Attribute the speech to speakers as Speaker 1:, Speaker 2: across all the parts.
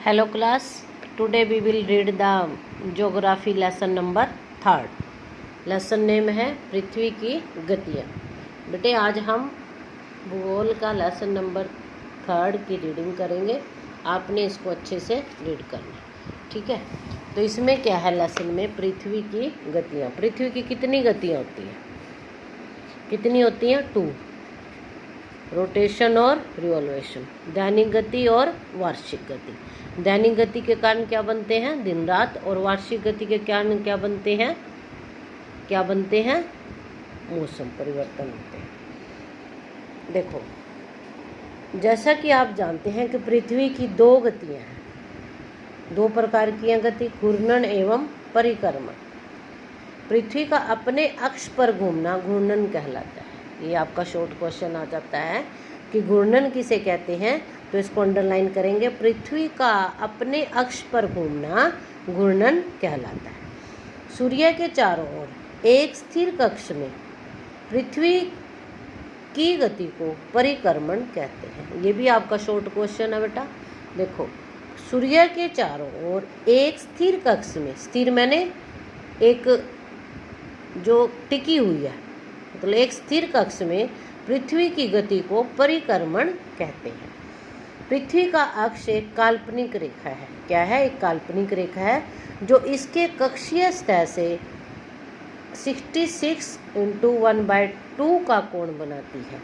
Speaker 1: Hello class, today we will read the geography lesson number 3rd. Lesson name है पृथ्वी की गतियाँ। बेटे आज हम भूगोल का लेसन नंबर 3rd की रीडिंग करेंगे। आपने इसको अच्छे से रीड करना, ठीक है। तो इसमें क्या है लेसन में, पृथ्वी की गतियाँ। पृथ्वी की कितनी गतियाँ होती हैं, कितनी होती हैं? 2, रोटेशन और रिवॉल्वेशन, दैनिक गति और वार्षिक गति। दैनिक गति के कारण क्या बनते हैं? दिन रात। और वार्षिक गति के कारण क्या बनते हैं? मौसम परिवर्तन होते हैं। देखो, जैसा कि आप जानते हैं कि पृथ्वी की 2 गतियां हैं, 2 प्रकार की हैं गति, घूर्णन एवं परिक्रमण। पृथ्वी का अपने अक्ष पर घूमना घूर्णन कहलाता है। ये आपका शॉर्ट क्वेश्चन आ जाता है कि घूर्णन किसे कहते हैं, तो इसको अंडरलाइन करेंगे। पृथ्वी का अपने अक्ष पर घूमना घूर्णन कहलाता है। सूर्य के चारों ओर एक स्थिर कक्ष में पृथ्वी की गति को परिक्रमण कहते हैं। ये भी आपका शॉर्ट क्वेश्चन है बेटा। देखो, सूर्य के चारों ओर एक स्थिर कक्ष में, स्थिर मैंने एक जो टिकी हुई है, मतलब एक स्थिर कक्ष में पृथ्वी की गति को परिक्रमण कहते हैं। पृथ्वी का अक्ष एक काल्पनिक रेखा है। क्या है? एक काल्पनिक रेखा है जो इसके कक्षीय सतह से 66 × 1/2 का कोण बनाती है।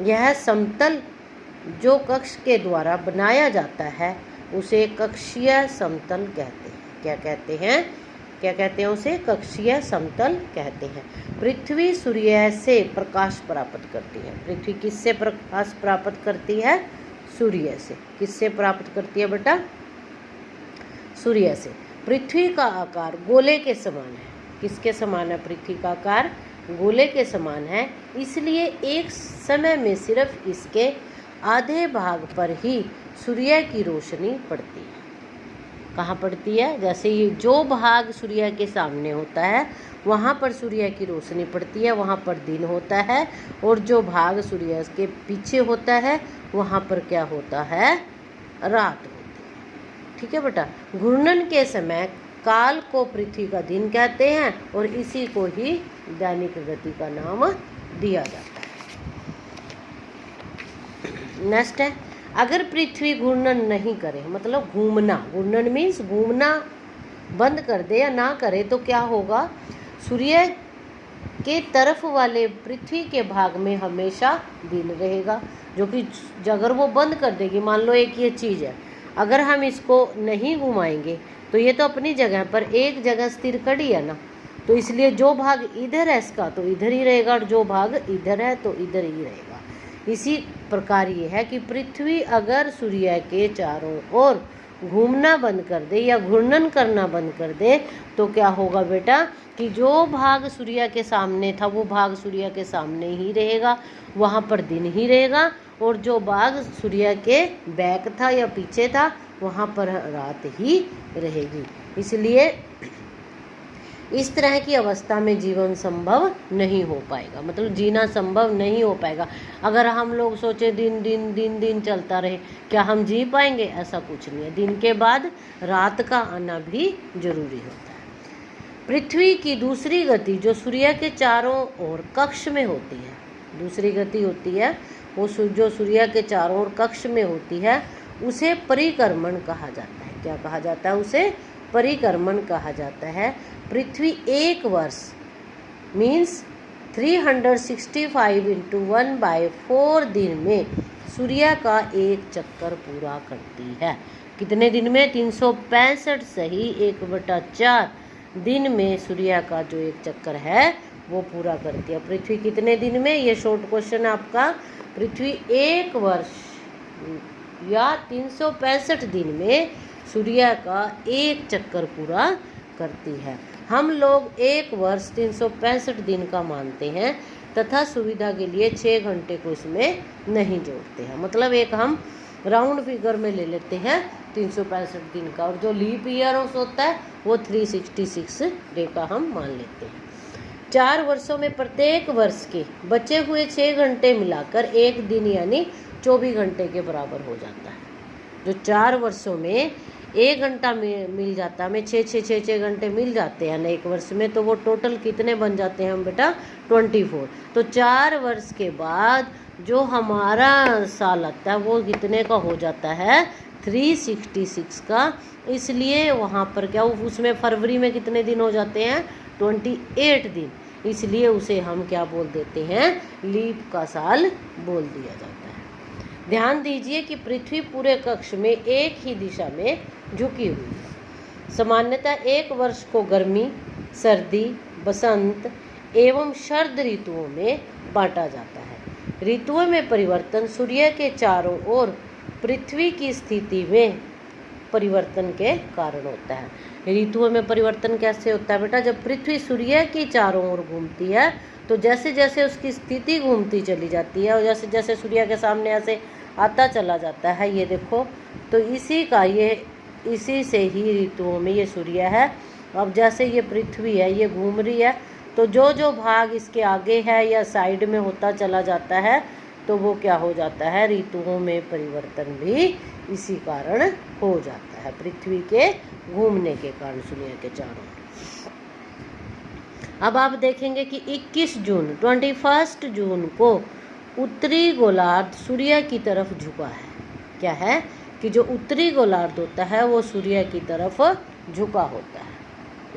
Speaker 1: यह समतल जो कक्ष के द्वारा बनाया जाता है उसे कक्षीय समतल कहते हैं। क्या कहते हैं उसे? कक्षीय समतल कहते हैं। पृथ्वी सूर्य से प्रकाश प्राप्त करती है। पृथ्वी किससे प्रकाश प्राप्त करती है? सूर्य से। किससे प्राप्त करती है बेटा? सूर्य से। पृथ्वी का आकार गोले के समान है। किसके समान है? पृथ्वी का आकार गोले के समान है, इसलिए एक समय में सिर्फ इसके आधे भाग पर ही सूर्य की रोशनी पड़ती है। कहाँ पड़ती है? जैसे ये जो भाग सूर्य के सामने होता है वहाँ पर सूर्य की रोशनी पड़ती है, वहाँ पर दिन होता है। और जो भाग सूर्य के पीछे होता है वहाँ पर क्या होता है? रात होती है। ठीक है बेटा। घूर्णन के समय काल को पृथ्वी का दिन कहते हैं और इसी को ही दैनिक गति का नाम दिया जाता है। नेक्स्ट है, अगर पृथ्वी घूर्णन नहीं करे, मतलब घूमना मीन्स घूमना बंद कर दे या ना करे, तो क्या होगा? सूर्य के तरफ वाले पृथ्वी के भाग में हमेशा दिन रहेगा, जो कि अगर वो बंद कर देगी, मान लो एक ये चीज़ है, अगर हम इसको नहीं घुमाएंगे तो ये तो अपनी जगह पर एक जगह स्थिर खड़ी है ना, तो इसलिए जो भाग इधर है इसका तो इधर ही रहेगा और जो भाग इधर है तो इधर ही रहेगा। इसी प्रकार ये है कि पृथ्वी अगर सूर्य के चारों ओर घूमना बंद कर दे या घूर्णन करना बंद कर दे तो क्या होगा बेटा कि जो भाग सूर्य के सामने था वो भाग सूर्य के सामने ही रहेगा, वहाँ पर दिन ही रहेगा। और जो भाग सूर्य के बैक था या पीछे था वहाँ पर रात ही रहेगी। इसलिए इस तरह की अवस्था में जीवन संभव नहीं हो पाएगा, मतलब जीना संभव नहीं हो पाएगा। अगर हम लोग सोचे दिन चलता रहे, क्या हम जी पाएंगे? ऐसा कुछ नहीं है। दिन के बाद रात का आना भी जरूरी होता है। पृथ्वी की दूसरी गति जो सूर्य के चारों ओर कक्ष में होती है, दूसरी गति होती है वो जो सूर्य के चारों ओर कक्ष में होती है, उसे परिक्रमण कहा जाता है। क्या कहा जाता है? उसे परिक्रमण कहा जाता है। पृथ्वी एक वर्ष मीन्स 365 × 1/4 दिन में सूर्य का एक चक्कर पूरा करती है। कितने दिन में? 365 सही 1/4 दिन में सूर्य का जो एक चक्कर है वो पूरा करती है। पृथ्वी कितने दिन में? ये शॉर्ट क्वेश्चन आपका। पृथ्वी एक वर्ष या 365 दिन में सूर्य का एक चक्कर पूरा करती है। हम लोग एक वर्ष 365 दिन का मानते हैं तथा सुविधा के लिए 6 घंटे को इसमें नहीं जोड़ते हैं, मतलब एक हम राउंड फिगर में ले लेते हैं 365 दिन का, और जो लीप ईयर होता है वो 366 डे का हम मान लेते हैं। 4 वर्षों में प्रत्येक वर्ष के बचे हुए 6 घंटे मिलाकर एक दिन यानी 24 घंटे के बराबर हो जाता है। जो 4 वर्षों में 1 घंटा मिल जाता है हमें, 6 घंटे मिल जाते हैं ना एक वर्ष में, तो वो टोटल कितने बन जाते हैं हम बेटा 24। तो 4 वर्ष के बाद जो हमारा साल आता है वो कितने का हो जाता है 366 का। इसलिए वहाँ पर क्या उसमें फरवरी में कितने दिन हो जाते हैं 28 दिन, इसलिए उसे हम क्या बोल देते हैं लीप का साल बोल दिया जाता है। ध्यान दीजिए कि पृथ्वी पूरे कक्ष में एक ही दिशा में झुकी हुई है। सामान्यतः एक वर्ष को गर्मी, सर्दी, बसंत एवं शरद ऋतुओं में बांटा जाता है। ऋतुओं में परिवर्तन सूर्य के चारों ओर पृथ्वी की स्थिति में परिवर्तन के कारण होता है। ऋतुओं में परिवर्तन कैसे होता है बेटा, जब पृथ्वी सूर्य की चारों ओर घूमती है तो जैसे जैसे उसकी स्थिति घूमती चली जाती है और जैसे जैसे सूर्य के सामने ऐसे आता चला जाता है, ये देखो, तो इसी से ही ऋतुओं में ये सूर्य है। अब जैसे ये पृथ्वी है ये घूम रही है, तो जो जो भाग इसके आगे है या साइड में होता चला जाता है तो वो क्या हो जाता है ऋतुओं में परिवर्तन भी इसी कारण हो जाता है, पृथ्वी के घूमने के कारण सूर्य के चारों। अब आप देखेंगे कि 21 जून को उत्तरी गोलार्ध सूर्य की तरफ झुका है। क्या है कि जो उत्तरी गोलार्ध होता है वो सूर्य की तरफ झुका होता है।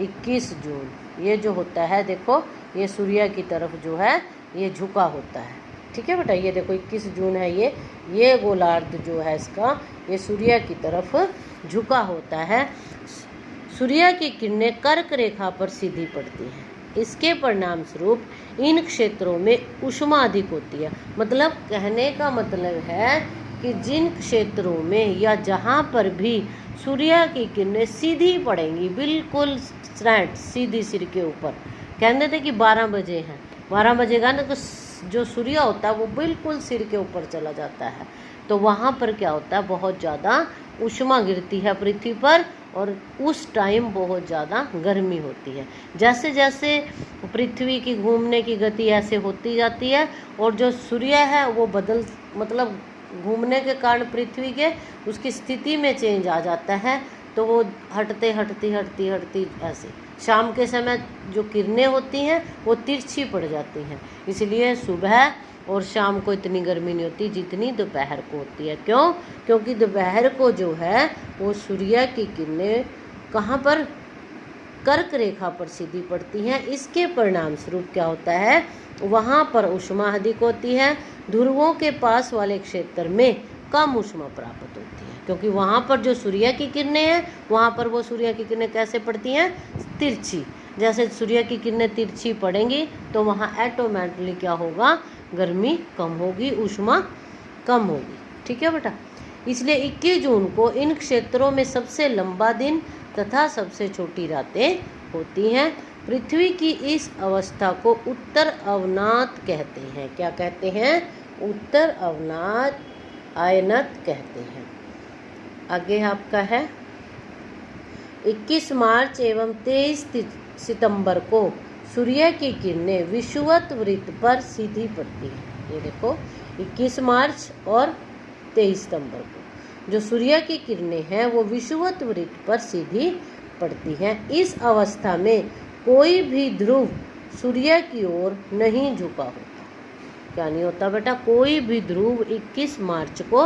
Speaker 1: 21 जून ये जो होता है देखो, ये सूर्य की तरफ जो है ये झुका होता है। ठीक है बेटा, ये देखो 21 जून है, ये गोलार्ध जो है इसका ये सूर्य की तरफ झुका होता है। सूर्य की किरणें कर्क रेखा पर सीधी पड़ती हैं। इसके परिणाम स्वरूप इन क्षेत्रों में ऊष्मा अधिक होती है। मतलब कहने का मतलब है कि जिन क्षेत्रों में या जहाँ पर भी सूर्य की किरणें सीधी पड़ेंगी, बिल्कुल स्ट्रेट सीधी सिर के ऊपर, कहते थे कि 12 बजे हैं, 12 बजेगा ना तो जो सूर्य होता है वो बिल्कुल सिर के ऊपर चला जाता है, तो वहाँ पर क्या होता है बहुत ज़्यादा ऊष्मा गिरती है पृथ्वी पर और उस टाइम बहुत ज़्यादा गर्मी होती है। जैसे जैसे पृथ्वी की घूमने की गति ऐसे होती जाती है और जो सूर्य है वो मतलब घूमने के कारण पृथ्वी के उसकी स्थिति में चेंज आ जाता है, तो वो हटती ऐसे शाम के समय जो किरणें होती हैं वो तिरछी पड़ जाती हैं। इसलिए सुबह और शाम को इतनी गर्मी नहीं होती जितनी दोपहर को होती है। क्यों? क्योंकि दोपहर को जो है वो सूर्य की किरणें कहाँ पर कर्क रेखा पर सीधी पड़ती हैं। इसके परिणाम स्वरूप क्या होता है वहाँ पर ऊष्मा अधिक होती है। ध्रुवों के पास वाले क्षेत्र में कम ऊष्मा प्राप्त होती है, क्योंकि वहाँ पर जो सूर्य की किरणें हैं वहाँ पर वो सूर्य की किरणें कैसे पड़ती हैं तिरछी। जैसे सूर्य की किरणें तिरछी पड़ेंगी तो वहाँ ऑटोमेटिकली क्या होगा गर्मी कम होगी, ऊष्मा कम होगी। ठीक है बेटा, इसलिए 21 जून को इन क्षेत्रों में सबसे लंबा दिन तथा सबसे छोटी रातें होती हैं। पृथ्वी की इस अवस्था को उत्तर अवनात कहते हैं। क्या कहते हैं? उत्तर अवनात आयनत कहते हैं। आगे आपका है 21 मार्च एवं 23 सितंबर को सूर्य की किरणें विषुवत वृत्त पर सीधी पड़ती हैं। ये देखो 21 मार्च और 23 सितंबर को जो सूर्य की किरणें हैं वो विषुवत वृत्त पर सीधी पड़ती हैं। इस अवस्था में कोई भी ध्रुव सूर्य की ओर नहीं झुका होता। क्या नहीं होता बेटा? कोई भी ध्रुव 21 मार्च को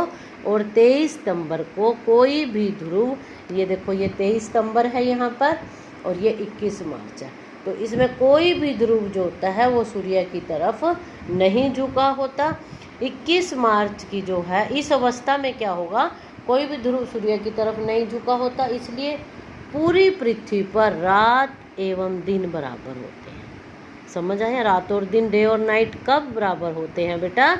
Speaker 1: और 23 सितंबर को कोई भी ध्रुव, ये देखो ये 23 सितंबर है यहाँ पर और ये 21 मार्च है, तो इसमें कोई भी ध्रुव जो होता है वो सूर्य की तरफ नहीं झुका होता। 21 मार्च की जो है इस अवस्था में क्या होगा कोई भी ध्रुव सूर्य की तरफ नहीं झुका होता, इसलिए पूरी पृथ्वी पर रात एवं दिन बराबर होते हैं। समझ आया? रात और दिन, डे और नाइट कब बराबर होते हैं बेटा?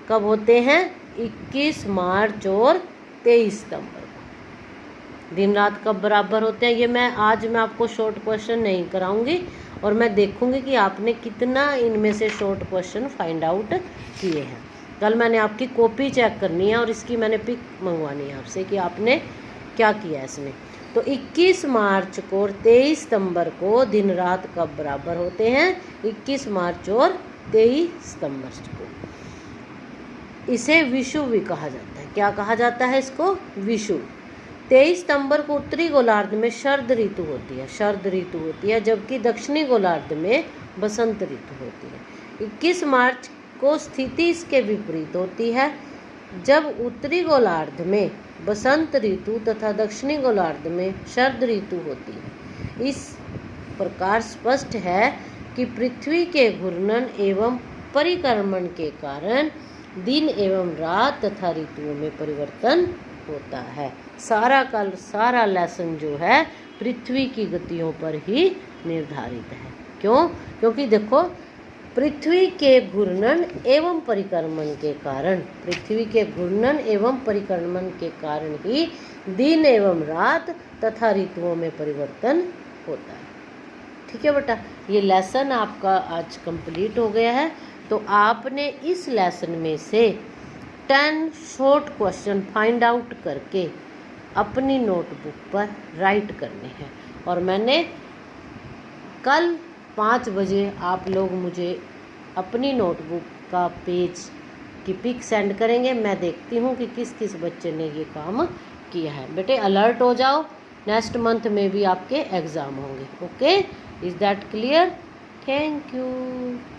Speaker 1: कब होते हैं? 21 मार्च और 23 सितंबर को। दिन रात कब बराबर होते हैं ये आज मैं आपको शॉर्ट क्वेश्चन नहीं कराऊंगी और मैं देखूंगी कि आपने कितना इनमें से शॉर्ट क्वेश्चन फाइंड आउट किए हैं। कल मैंने आपकी कॉपी चेक करनी है और इसकी मैंने पिक मंगवानी है आपसे कि आपने क्या किया इसमें। तो 21 मार्च को और 23 सितंबर को दिन रात कब बराबर होते हैं? 21 मार्च और 23 सितंबर को। इसे विषुव भी कहा जाता है। क्या कहा जाता है इसको? विषुव। 23 सितंबर को उत्तरी गोलार्ध में शरद ऋतु होती है, शरद ऋतु होती है, जबकि दक्षिणी गोलार्ध में बसंत ऋतु होती है। 21 मार्च को स्थिति इसके विपरीत होती है, जब उत्तरी गोलार्ध में बसंत ऋतु तथा दक्षिणी गोलार्ध में शरद ऋतु होती है। इस प्रकार स्पष्ट है कि पृथ्वी के घूर्णन एवं परिक्रमण के कारण दिन एवं रात तथा ऋतुओं में परिवर्तन होता है। सारा लेसन जो है पृथ्वी की गतियों पर ही निर्धारित है। क्यों? क्योंकि देखो, पृथ्वी के घूर्णन एवं परिक्रमण के कारण, पृथ्वी के घूर्णन एवं परिक्रमण के कारण ही दिन एवं रात तथा ऋतुओं में परिवर्तन होता है। ठीक है बेटा, ये लेसन आपका आज कंप्लीट हो गया है। तो आपने इस लेसन में से 10 शॉर्ट क्वेश्चन फाइंड आउट करके अपनी नोटबुक पर राइट करने हैं, और मैंने कल 5 बजे आप लोग मुझे अपनी नोटबुक का पेज की पिक सेंड करेंगे। मैं देखती हूँ कि किस किस बच्चे ने ये काम किया है। बेटे अलर्ट हो जाओ, नेक्स्ट मंथ में भी आपके एग्ज़ाम होंगे। Okay, is that clear? Thank you.